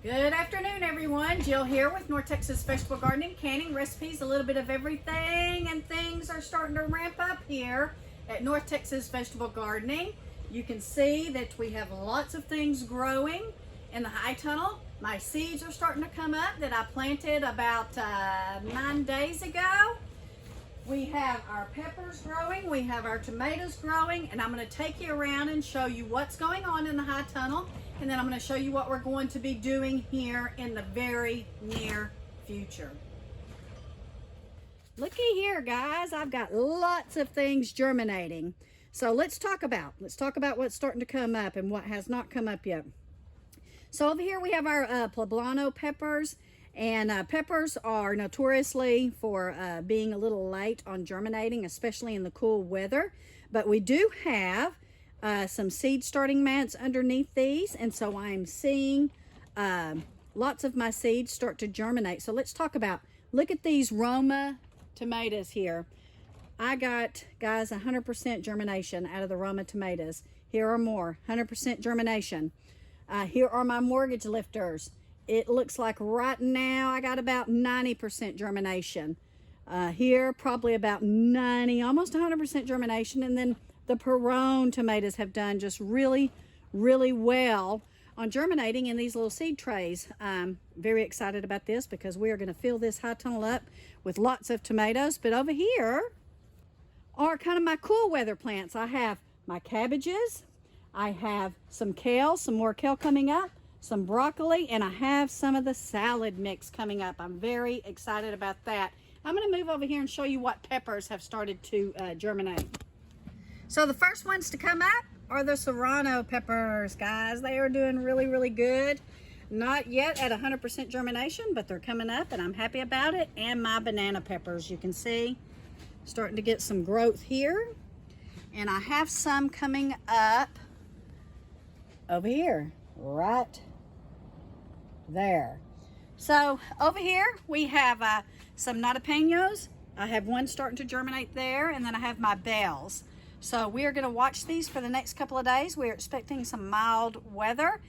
Good afternoon, everyone. Jill here with North Texas Vegetable Gardening, canning recipes, a little bit of everything, and things are starting to ramp up here at North Texas Vegetable Gardening. You can see that we have lots of things growing in the high tunnel. My seeds are starting to come up that I planted about 9 days ago. We have our peppers growing, we have our tomatoes growing, and I'm going to take you around and show you what's going on in the high tunnel, and then I'm going to show you what we're going to be doing here in the very near future. Looky here, guys, I've got lots of things germinating. So let's talk about what's starting to come up and what has not come up yet. So over here we have our Poblano peppers. And peppers are notoriously for being a little late on germinating, especially in the cool weather. But we do have some seed starting mats underneath these. And so I'm seeing lots of my seeds start to germinate. So let's talk about, look at these Roma tomatoes here. I got, guys, 100% germination out of the Roma tomatoes. Here are more, 100% germination. Here are my mortgage lifters. It looks like right now I got about 90% germination. Here, probably about 90, almost 100% germination. And then the Perone tomatoes have done just really, really well on germinating in these little seed trays. I'm very excited about this because we are going to fill this high tunnel up with lots of tomatoes. But over here are kind of my cool weather plants. I have my cabbages. I have some kale, some more kale coming up, some broccoli, and I have some of the salad mix coming up. I'm very excited about that. I'm going to move over here and show you what peppers have started to germinate. So the first ones to come up are the Serrano Peppers, guys. They are doing really, really good. Not yet at 100% germination, but they're coming up and I'm happy about it. And my banana peppers, you can see, starting to get some growth here. And I have some coming up over here, right there. So over here we have some jalapenos. I have one starting to germinate there, and then I have my bells. So we are going to watch these for the next couple of days. We're expecting some mild weather.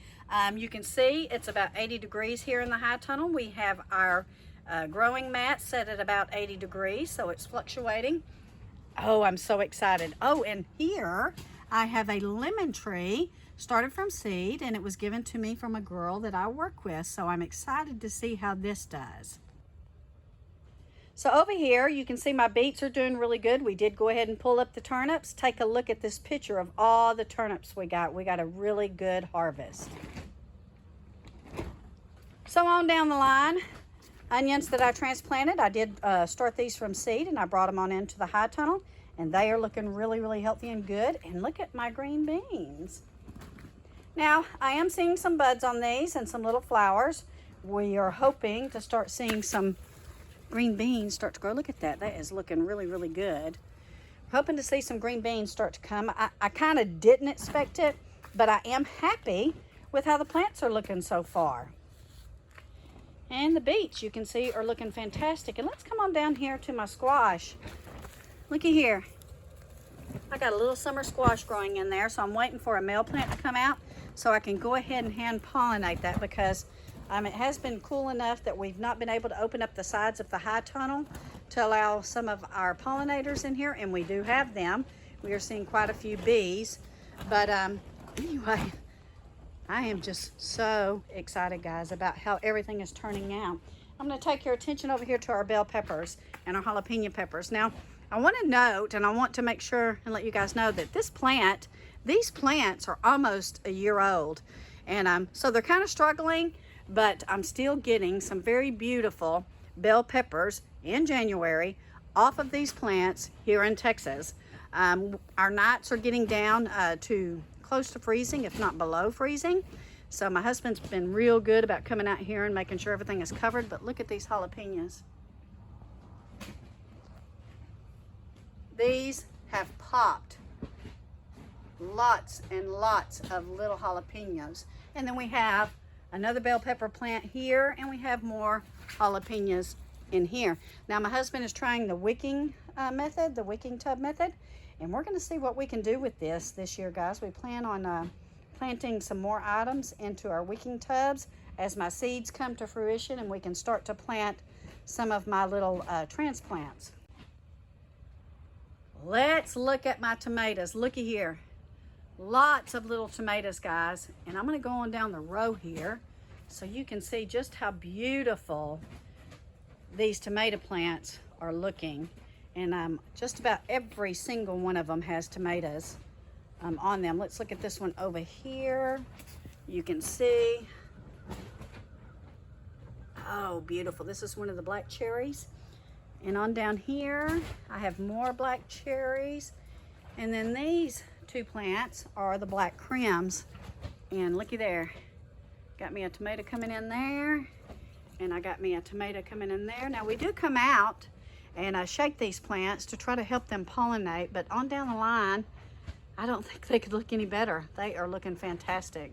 You can see it's about 80 degrees here in the high tunnel. We have our growing mat set at about 80 degrees, so it's fluctuating. Oh, I'm so excited. Oh, and here I have a lemon tree started from seed, and it was given to me from a girl that I work with, so I'm excited to see how this does. So over here you can see my beets are doing really good. We did go ahead and pull up the turnips. Take a look at this picture of all the turnips we got. We got a really good harvest. So on down the line, onions that I transplanted, I did start these from seed, and I brought them on into the high tunnel, and they are looking really, really healthy and good. And look at my green beans. Now, I am seeing some buds on these and some little flowers. We are hoping to start seeing some green beans start to grow. Look at that. That is looking really, really good. Hoping to see some green beans start to come. I kind of didn't expect it, but I am happy with how the plants are looking so far. And the beets, you can see, are looking fantastic. And let's come on down here to my squash. Looky here. I got a little summer squash growing in there, so I'm waiting for a male plant to come out so I can go ahead and hand pollinate that, because it has been cool enough that we've not been able to open up the sides of the high tunnel to allow some of our pollinators in here, and we do have them. We are seeing quite a few bees, but anyway, I am just so excited, guys, about how everything is turning out. I'm going to take your attention over here to our bell peppers and our jalapeno peppers. Now, I want to note, and I want to make sure and let you guys know that these plants are almost a year old. And so they're kind of struggling, but I'm still getting some very beautiful bell peppers in January off of these plants here in Texas. Our nights are getting down to close to freezing, if not below freezing. So my husband's been real good about coming out here and making sure everything is covered. But look at these jalapenos. These have popped lots and lots of little jalapenos. And then we have another bell pepper plant here, and we have more jalapenos in here. Now my husband is trying the wicking method, the wicking tub method, and we're going to see what we can do with this year, guys. We plan on planting some more items into our wicking tubs as my seeds come to fruition and we can start to plant some of my little transplants. Let's look at my tomatoes. Looky here. Lots of little tomatoes, guys. And I'm going to go on down the row here so you can see just how beautiful these tomato plants are looking. And just about every single one of them has tomatoes on them. Let's look at this one over here. You can see, oh, beautiful. This is one of the black cherries. And on down here, I have more black cherries. And then these two plants are the black crims. And looky there. Got me a tomato coming in there. And I got me a tomato coming in there. Now we do come out and I shake these plants to try to help them pollinate. But on down the line, I don't think they could look any better. They are looking fantastic.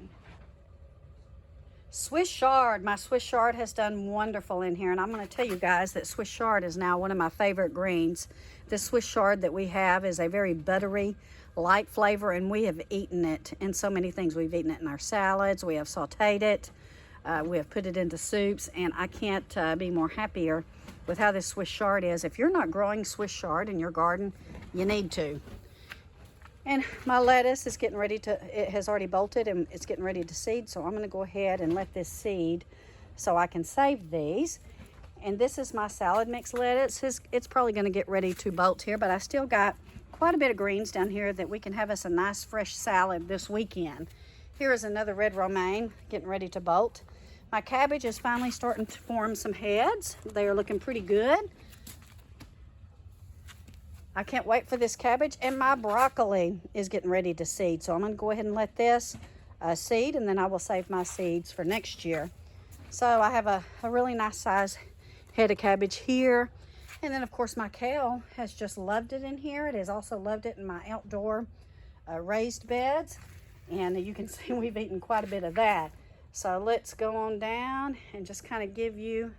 Swiss Chard, my Swiss Chard has done wonderful in here, and I'm going to tell you guys that Swiss Chard is now one of my favorite greens. This Swiss Chard that we have is a very buttery, light flavor, and we have eaten it in so many things. We've eaten it in our salads, we have sauteed it, we have put it into soups, and I can't be more happier with how this Swiss Chard is. If you're not growing Swiss Chard in your garden, you need to. And my lettuce is getting ready to, it has already bolted and it's getting ready to seed. So I'm going to go ahead and let this seed so I can save these. And this is my salad mix lettuce. It's probably going to get ready to bolt here, but I still got quite a bit of greens down here that we can have us a nice fresh salad this weekend. Here is another red romaine getting ready to bolt. My cabbage is finally starting to form some heads. They are looking pretty good. I can't wait for this cabbage, and my broccoli is getting ready to seed. So I'm going to go ahead and let this seed, and then I will save my seeds for next year. So I have a really nice size head of cabbage here. And then, of course, my kale has just loved it in here. It has also loved it in my outdoor raised beds. And you can see we've eaten quite a bit of that. So let's go on down and just kind of give you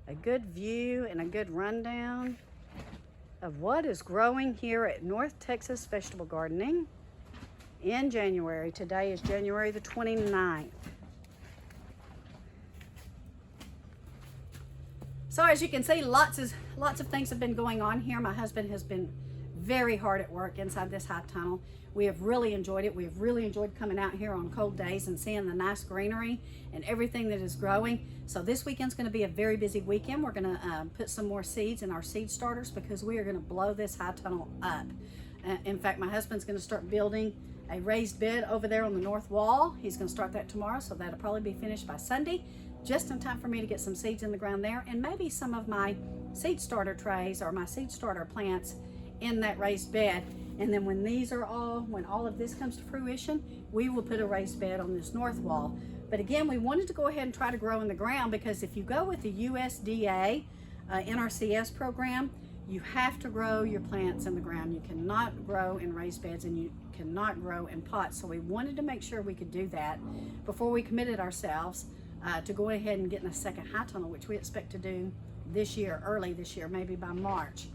a good view and a good rundown of what is growing here at North Texas Vegetable Gardening in January. Today is January the 29th. So as you can see, lots of things have been going on here. My husband has been very hard at work inside this high tunnel. We have really enjoyed it. We have really enjoyed coming out here on cold days and seeing the nice greenery and everything that is growing. So this weekend's going to be a very busy weekend. We're going to put some more seeds in our seed starters because we are going to blow this high tunnel up. In fact, my husband's going to start building a raised bed over there on the north wall. He's going to start that tomorrow, so that'll probably be finished by Sunday, just in time for me to get some seeds in the ground there, and maybe some of my seed starter trays or my seed starter plants in that raised bed. And then when all of this comes to fruition, we will put a raised bed on this north wall. But again, we wanted to go ahead and try to grow in the ground, because if you go with the USDA NRCS program, you have to grow your plants in the ground. You cannot grow in raised beds, and you cannot grow in pots. So we wanted to make sure we could do that before we committed ourselves to go ahead and get in a second high tunnel, which we expect to do this year, early this year, maybe by March.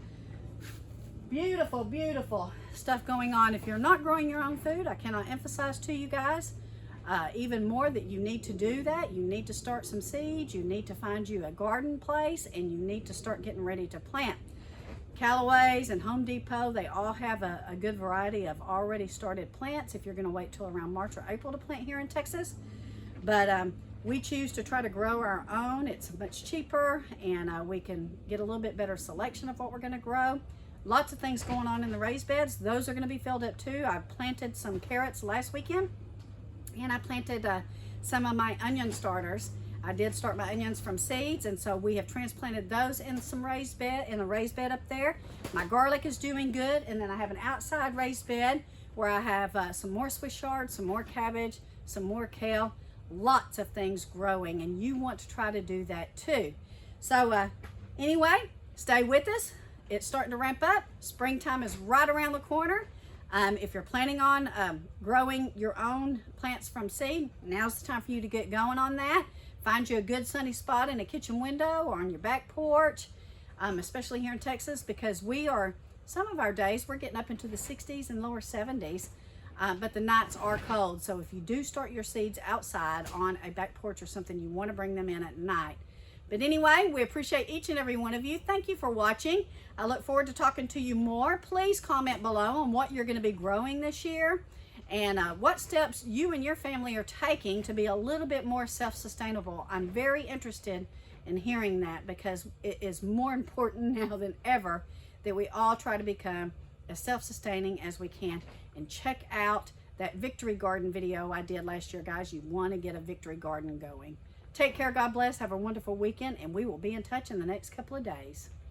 Beautiful, beautiful stuff going on. If you're not growing your own food, I cannot emphasize to you guys even more that you need to do that. You need to start some seeds. You need to find you a garden place, and you need to start getting ready to plant. Callaway's and Home Depot, they all have a good variety of already started plants if you're going to wait till around March or April to plant here in Texas. But we choose to try to grow our own. It's much cheaper, and we can get a little bit better selection of what we're going to grow. Lots of things going on in the raised beds. Those are going to be filled up too. I planted some carrots last weekend, and I planted some of my onion starters. I did start my onions from seeds, and so we have transplanted those in some raised bed, in a raised bed up there. My garlic is doing good, and then I have an outside raised bed where I have some more Swiss chard, some more cabbage, some more kale. Lots of things growing, and you want to try to do that too. So anyway, stay with us. It's starting to ramp up. Springtime is right around the corner. If you're planning on growing your own plants from seed, now's the time for you to get going on that. Find you a good sunny spot in a kitchen window or on your back porch, especially here in Texas, because some of our days, we're getting up into the 60s and lower 70s. but the nights are cold. So if you do start your seeds outside on a back porch or something, you want to bring them in at night. But anyway, we appreciate each and every one of you. Thank you for watching. I look forward to talking to you more. Please comment below on what you're going to be growing this year and what steps you and your family are taking to be a little bit more self-sustainable. I'm very interested in hearing that, because it is more important now than ever that we all try to become as self-sustaining as we can. And check out that victory garden video I did last year, guys. You want to get a victory garden going. Take care, God bless, have a wonderful weekend, and we will be in touch in the next couple of days.